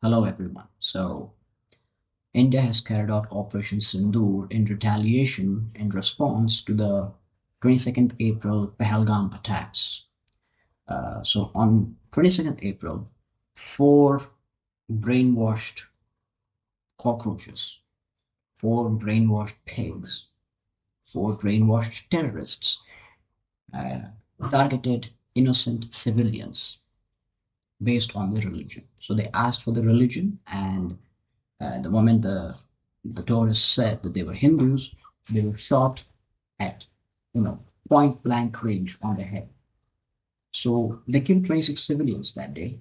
Hello, everyone. India has carried out Operation Sindoor in retaliation in response to the 22nd April Pahalgam attacks. On 22nd April, four brainwashed cockroaches, four brainwashed pigs, four brainwashed terrorists uh, targeted innocent civilians based on their religion. So they asked for the religion, and the moment the tourists said that they were Hindus, they were shot at point blank range on the head. So they killed 26 civilians that day,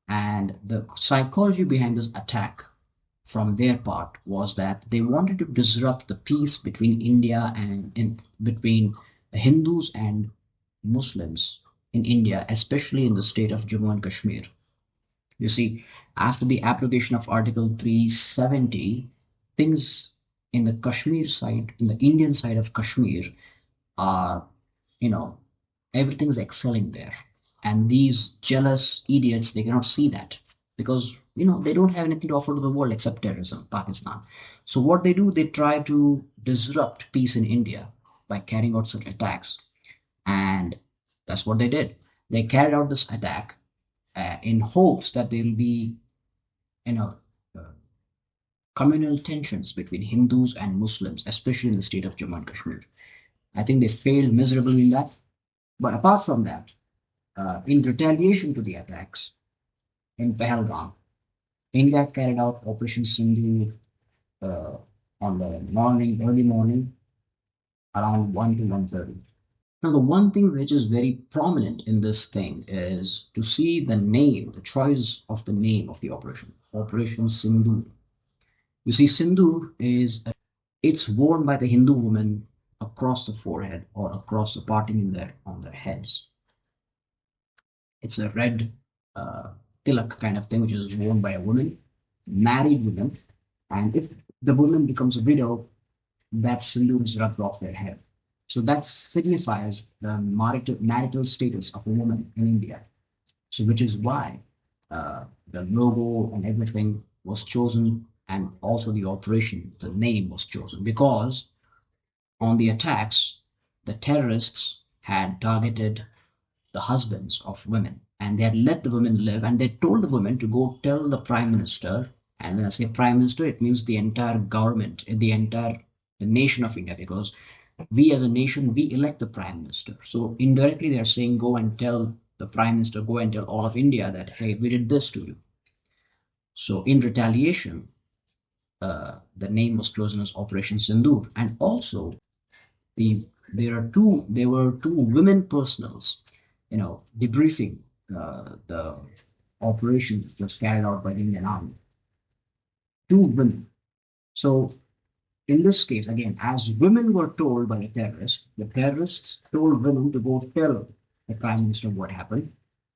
and the psychology behind this attack from their part was that they wanted to disrupt the peace between India and between Hindus and Muslims in India, especially in the state of Jammu and Kashmir. You see, after the application of Article 370, things in the Kashmir side, in the Indian side of Kashmir, are, you know, everything's excelling there. And these jealous idiots, they cannot see that because, they don't have anything to offer to the world except terrorism, Pakistan. So what they do, they try to disrupt peace in India by carrying out such attacks. And that's what they did. They carried out this attack in hopes that there will be you know, uh, communal tensions between Hindus and Muslims, especially in the state of Jammu and Kashmir. I think they failed miserably in that. But apart from that, in retaliation to the attacks in Pahalgam, India carried out Operation Sindhu uh, on the early morning, around 1 to 1:30. Now, the one thing which is very prominent in this thing is to see the name, the choice of the name of the operation, Operation Sindhu. You see, sindoor it's worn by the Hindu women across the forehead or across the parting in their on their heads. It's a red uh, tilak kind of thing, which is worn by a woman, married woman, and if the woman becomes a widow, that sindoor is rubbed off their head. So that signifies the marital status of a woman in India. So which is why the logo and everything was chosen, and also the operation, the name was chosen because on the attacks, the terrorists had targeted the husbands of women, and they had let the women live, and they told the women to go tell the prime minister. And when I say prime minister, it means the entire government, the nation of India, because we as a nation, we elect the prime minister. So indirectly they're saying, go and tell the prime minister, go and tell all of India that, hey, we did this to you. So in retaliation, the name was chosen as Operation Sindoor. And also the there were two women personals, debriefing the operation just carried out by the Indian Army. Two women. So in this case, again, as women were told by the terrorists told women to go tell the prime minister what happened.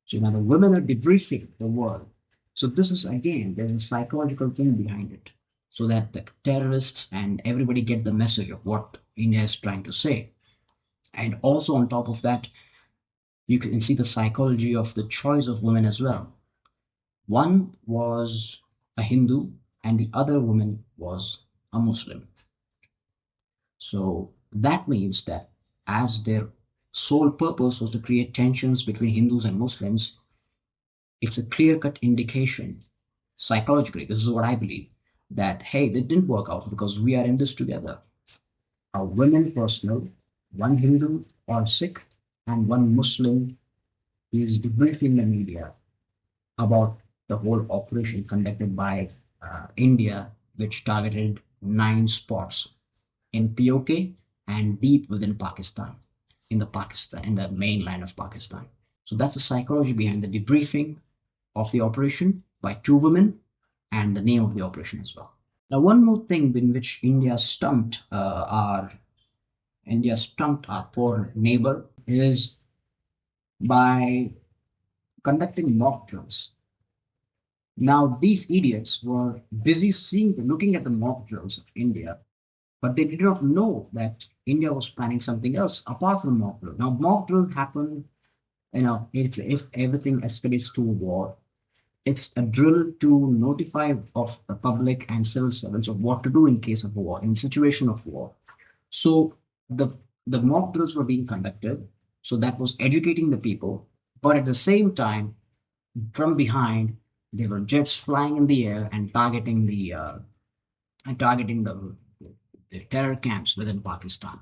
So now the women are debriefing the world. So this is, again, there's a psychological thing behind it, so that the terrorists and everybody get the message of what India is trying to say. And also on top of that, you can see the psychology of the choice of women as well. One was a Hindu and the other woman was a Muslim. So that means that as their sole purpose was to create tensions between Hindus and Muslims, it's a clear cut indication psychologically. This is what I believe, that hey, that didn't work out because we are in this together. A women personal, one Hindu or Sikh, and one Muslim is debriefing the media about the whole operation conducted by India, which targeted 9 spots in POK and deep within Pakistan, in the mainland of Pakistan. So that's the psychology behind the debriefing of the operation by two women and the name of the operation as well. Now, one more thing in which India stumped our poor neighbor is by conducting mock drills. Now, these idiots were busy looking at the mock drills of India, but they did not know that India was planning something else apart from mock drill. Now, mock drill happen, if everything escalates to war, It's a drill to notify of the public and civil servants of what to do in case of war, in situation of war. So the the mock drills were being conducted. So that was educating the people, but at the same time, from behind, there were jets flying in the air and targeting the terror camps within Pakistan.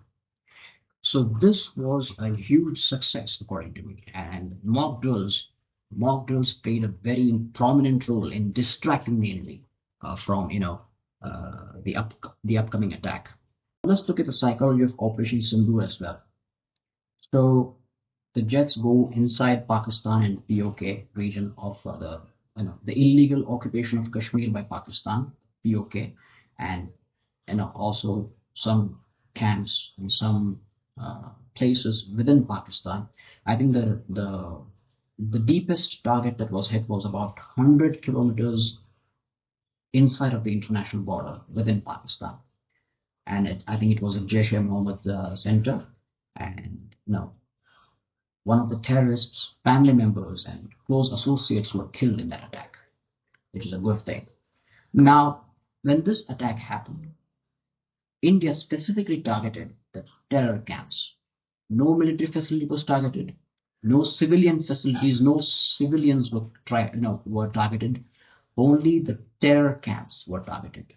So this was a huge success, according to me. And mock drills played a very prominent role in distracting the enemy from the upcoming attack. Let's look at the psychology of Operation Sindoor as well. So the jets go inside Pakistan and POK region of the illegal occupation of Kashmir by Pakistan, POK, and also some camps and some places within Pakistan. I think the deepest target that was hit was about 100 kilometers inside of the international border within Pakistan, and I think it was a Jaish-e-Mohammed center, and one of the terrorists' family members and close associates were killed in that attack, which is a good thing. Now, when this attack happened, India specifically targeted the terror camps. No military facility was targeted. No civilian facilities, no civilians were targeted. Only the terror camps were targeted.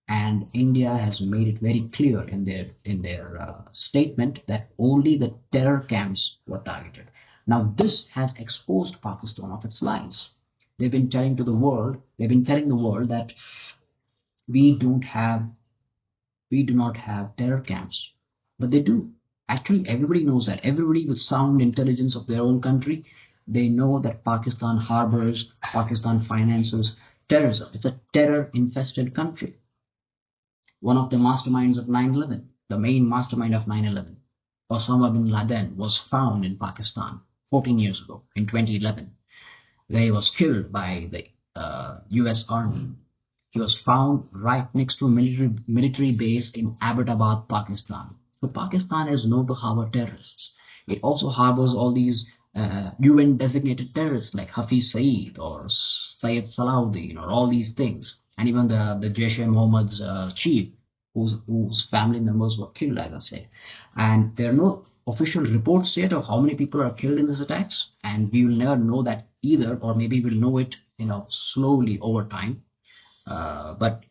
And India has made it very clear in their statement that only the terror camps were targeted. Now this has exposed Pakistan of its lies. They've been telling the world that we don't have we do not have terror camps, but they do. Actually, everybody knows that. Everybody with sound intelligence of their own country, they know that Pakistan harbors, Pakistan finances terrorism. It's a terror-infested country. One of the masterminds of 9/11, the main mastermind of 9/11, Osama bin Laden, was found in Pakistan 14 years ago in 2011, where he was killed by the US Army. He was found right next to a military base in Abbottabad, Pakistan. So Pakistan is known to harbor terrorists. It also harbors all these UN designated terrorists like Hafiz Saeed or Syed Salahuddin or all these things. And even the Jaish-e-Mohammed's chief, whose family members were killed, as I said. And there are no official reports yet of how many people are killed in these attacks. And we will never know that either, or maybe we'll know it, slowly over time. But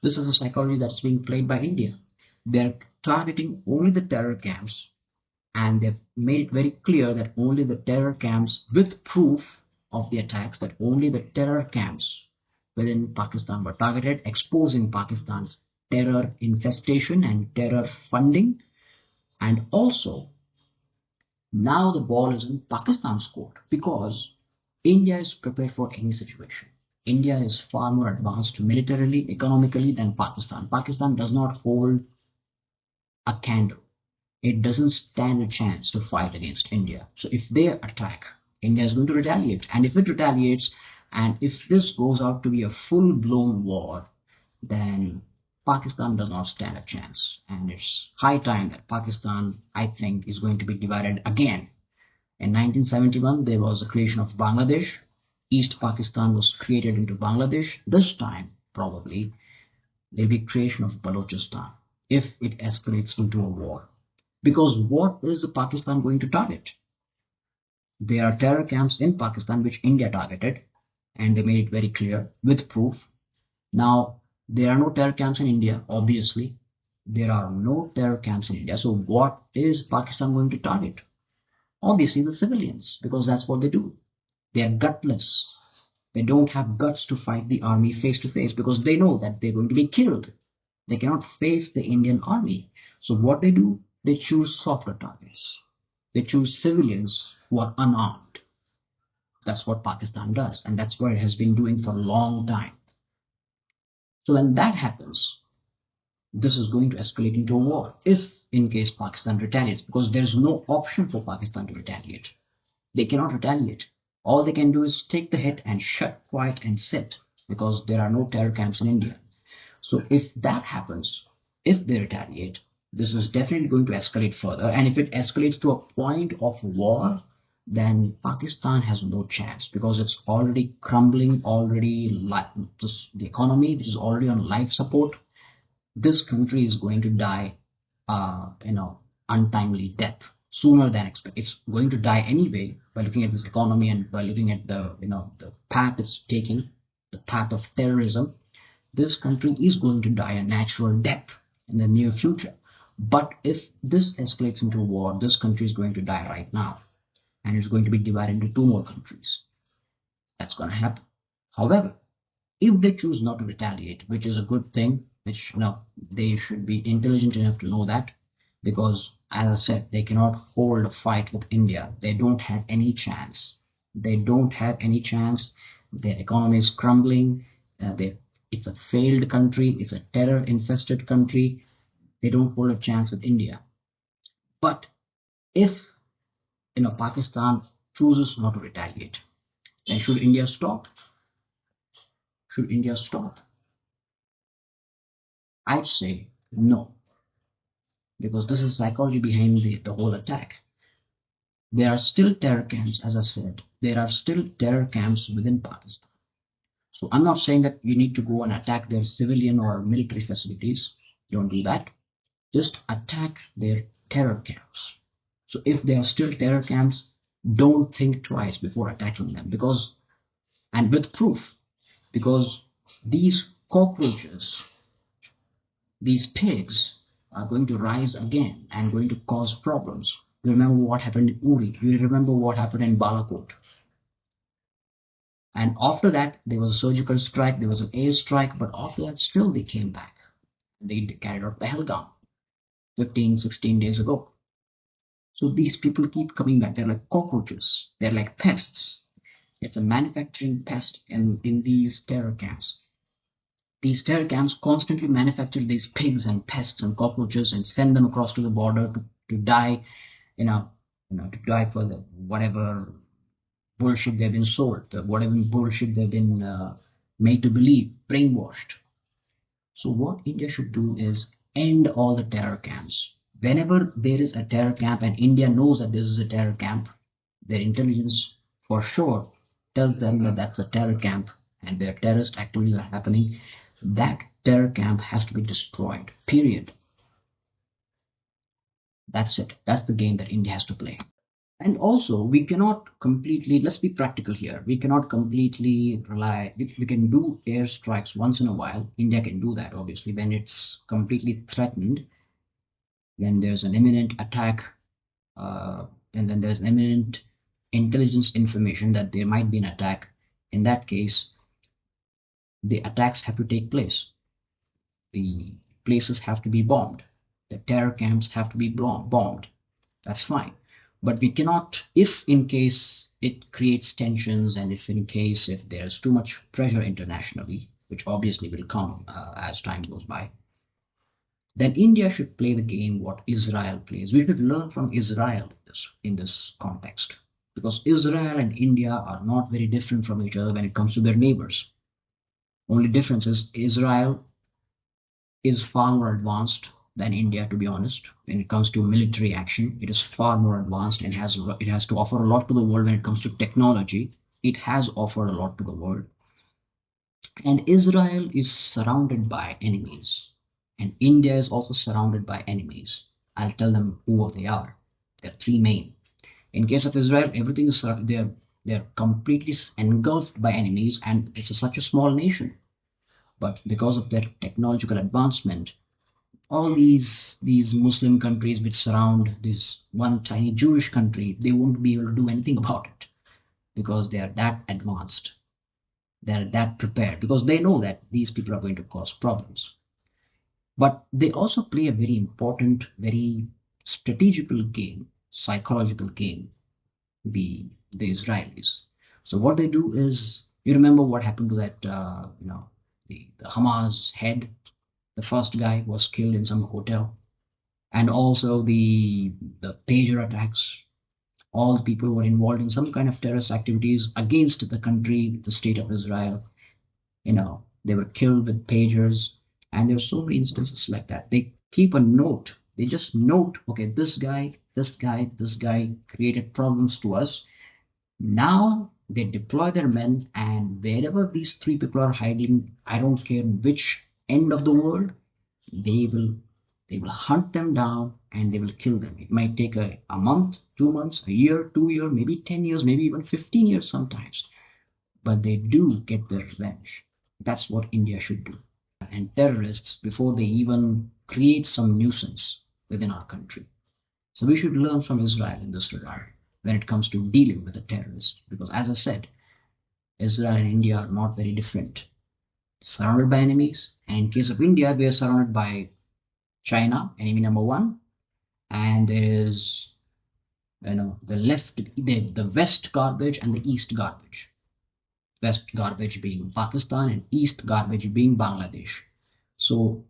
this is a psychology that's being played by India. They're targeting only the terror camps, and they've made it very clear that only the terror camps, with proof of the attacks, that only the terror camps within Pakistan were targeted, exposing Pakistan's terror infestation and terror funding. And also, now the ball is in Pakistan's court because India is prepared for any situation. India is far more advanced militarily, economically than Pakistan. Pakistan does not hold a candle. It doesn't stand a chance to fight against India. So if they attack, India is going to retaliate. And if it retaliates, and if this goes out to be a full-blown war, then Pakistan does not stand a chance. And it's high time that Pakistan, I think, is going to be divided again. In 1971, there was the creation of Bangladesh. East Pakistan was created into Bangladesh. This time, probably, there will be creation of Balochistan if it escalates into a war. Because what is Pakistan going to target? There are terror camps in Pakistan which India targeted, and they made it very clear with proof. Now, there are no terror camps in India, obviously. There are no terror camps in India. So what is Pakistan going to target? Obviously the civilians, because that's what they do. They are gutless. They don't have guts to fight the army face to face because they know that they're going to be killed. They cannot face the Indian army. So what they do, they choose softer targets. They choose civilians who are unarmed. That's what Pakistan does, and that's what it has been doing for a long time. So when that happens, this is going to escalate into a war if in case Pakistan retaliates, because there is no option for Pakistan to retaliate. They cannot retaliate. All they can do is take the hit and shut quiet and sit, because there are no terror camps in India. So if that happens, if they retaliate, this is definitely going to escalate further. And if it escalates to a point of war, then Pakistan has no chance because it's already crumbling, already the economy, which is already on life support. This country is going to die, untimely death sooner than expected. It's going to die anyway by looking at this economy and by looking at the path it's taking, the path of terrorism. This country is going to die a natural death in the near future. But if this escalates into war, this country is going to die right now, and it's going to be divided into two more countries. That's going to happen. However, if they choose not to retaliate, which is a good thing, which they should be intelligent enough to know that, because as I said, they cannot hold a fight with India. They don't have any chance. They don't have any chance. Their economy is crumbling. It's a failed country. It's a terror-infested country. They don't hold a chance with India. But if Pakistan chooses not to retaliate, then should India stop? Should India stop? I'd say no, because this is psychology behind the whole attack. There are still terror camps, as I said. There are still terror camps within Pakistan. So I'm not saying that you need to go and attack their civilian or military facilities. Don't do that. Just attack their terror camps. So if they are still terror camps, don't think twice before attacking them, because, and with proof, because these cockroaches, these pigs are going to rise again and going to cause problems. You remember what happened in Uri. You remember what happened in Balakot. And after that, there was a surgical strike, there was an air strike, but after that, still they came back. They carried out Pahalgam 15, 16 days ago. So these people keep coming back. They're like cockroaches. They're like pests. It's a manufacturing pest in these terror camps. These terror camps constantly manufacture these pigs and pests and cockroaches and send them across to the border to die, to die for the whatever bullshit they've been sold, whatever bullshit they've been made to believe, brainwashed. So what India should do is end all the terror camps. Whenever there is a terror camp and India knows that this is a terror camp, their intelligence for sure tells them that that's a terror camp and where terrorist activities are happening, that terror camp has to be destroyed. Period. That's it. That's the game that India has to play. And also, we cannot completely, let's be practical here. We cannot completely rely, we can do airstrikes once in a while. India can do that, obviously, when it's completely threatened, when there's an imminent attack, and then there's imminent intelligence information that there might be an attack. In that case, the attacks have to take place. The places have to be bombed. The terror camps have to be bombed. That's fine. But we cannot, if in case it creates tensions and if there's too much pressure internationally, which obviously will come as time goes by, then India should play the game what Israel plays. We should learn from Israel in this context, because Israel and India are not very different from each other when it comes to their neighbors. Only difference is Israel is far more advanced than India, to be honest. When it comes to military action, it is far more advanced and it has to offer a lot to the world when it comes to technology. It has offered a lot to the world. And Israel is surrounded by enemies. And India is also surrounded by enemies. I'll tell them who they are. There are three main. In case of Israel, everything is they're completely engulfed by enemies, and it's such a small nation. But because of their technological advancement, all these Muslim countries which surround this one tiny Jewish country, they won't be able to do anything about it, because they are that advanced. They're that prepared, because they know that these people are going to cause problems. But they also play a very important, very strategical game, psychological game, the Israelis. So what they do is, you remember what happened to that, the Hamas head. The first guy was killed in some hotel, and also the pager attacks. All the people who were involved in some kind of terrorist activities against the country, the state of Israel, they were killed with pagers. And there's so many instances like that. They keep a note. They just note, okay, this guy created problems to us. Now they deploy their men, and wherever these three people are hiding, I don't care which end of the world, they will they will hunt them down and they will kill them. It might take a month, 2 months, a year, 2 year, maybe 10 years, maybe even 15 years sometimes. But they do get their revenge. That's what India should do. And terrorists before they even create some nuisance within our country. So we should learn from Israel in this regard when it comes to dealing with the terrorists. Because as I said, Israel and India are not very different. Surrounded by enemies. And in case of India, we are surrounded by China, enemy number one, and there is the left, the west garbage and the east garbage. West garbage being Pakistan and east garbage being Bangladesh. So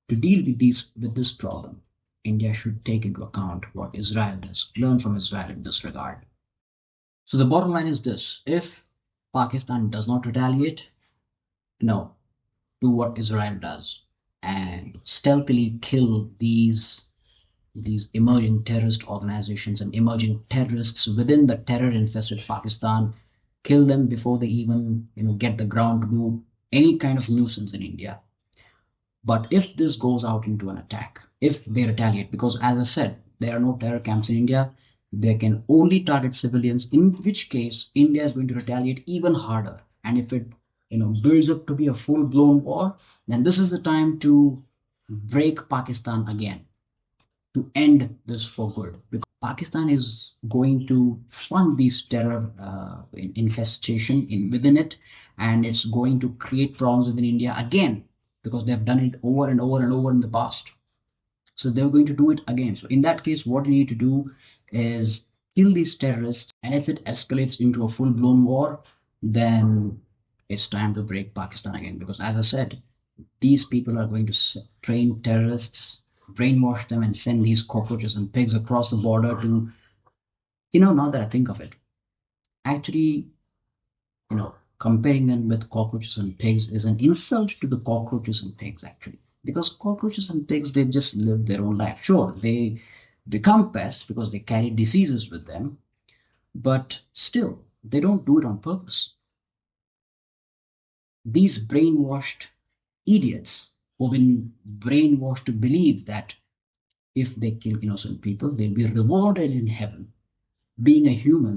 to deal with this problem, India should take into account what Israel does, learn from Israel in this regard. So the bottom line is this: if Pakistan does not retaliate, no, do what Israel does and stealthily kill these emerging terrorist organizations and emerging terrorists within the terror infested Pakistan, kill them before they even get the ground to do any kind of nuisance in India. But if this goes out into an attack, if they retaliate, because as I said, there are no terror camps in India, they can only target civilians, in which case India is going to retaliate even harder. And if it builds up to be a full-blown war, then this is the time to break Pakistan again, to end this for good. Because Pakistan is going to fund these terror infestation within it, and it's going to create problems within India again because they've done it over and over and over in the past. So they're going to do it again. So in that case, what you need to do is kill these terrorists, and if it escalates into a full-blown war, then it's time to break Pakistan again. Because as I said, these people are going to train terrorists, brainwash them, and send these cockroaches and pigs across the border to, now that I think of it, actually, comparing them with cockroaches and pigs is an insult to the cockroaches and pigs, actually. Because cockroaches and pigs, they just live their own life. Sure, they become pests because they carry diseases with them, but still, they don't do it on purpose. These brainwashed idiots who've been brainwashed to believe that if they kill innocent people, they'll be rewarded in heaven. Being a human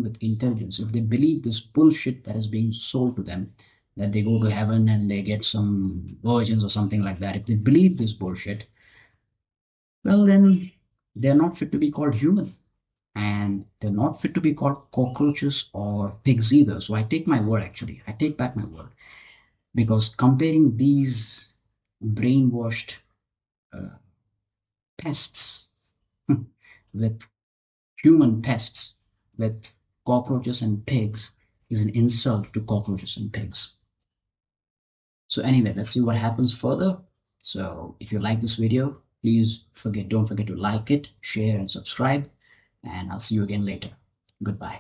with intelligence, if they believe this bullshit that is being sold to them, that they go to heaven and they get some virgins or something like that, if they believe this bullshit, well, then they're not fit to be called human. And they're not fit to be called cockroaches or pigs either. So I take my word, actually. I take back my word. Because comparing these brainwashed pests with human pests, with cockroaches and pigs, is an insult to cockroaches and pigs. So anyway, let's see what happens further. So if you like this video, please don't forget to like it, share, and subscribe. And I'll see you again later. Goodbye.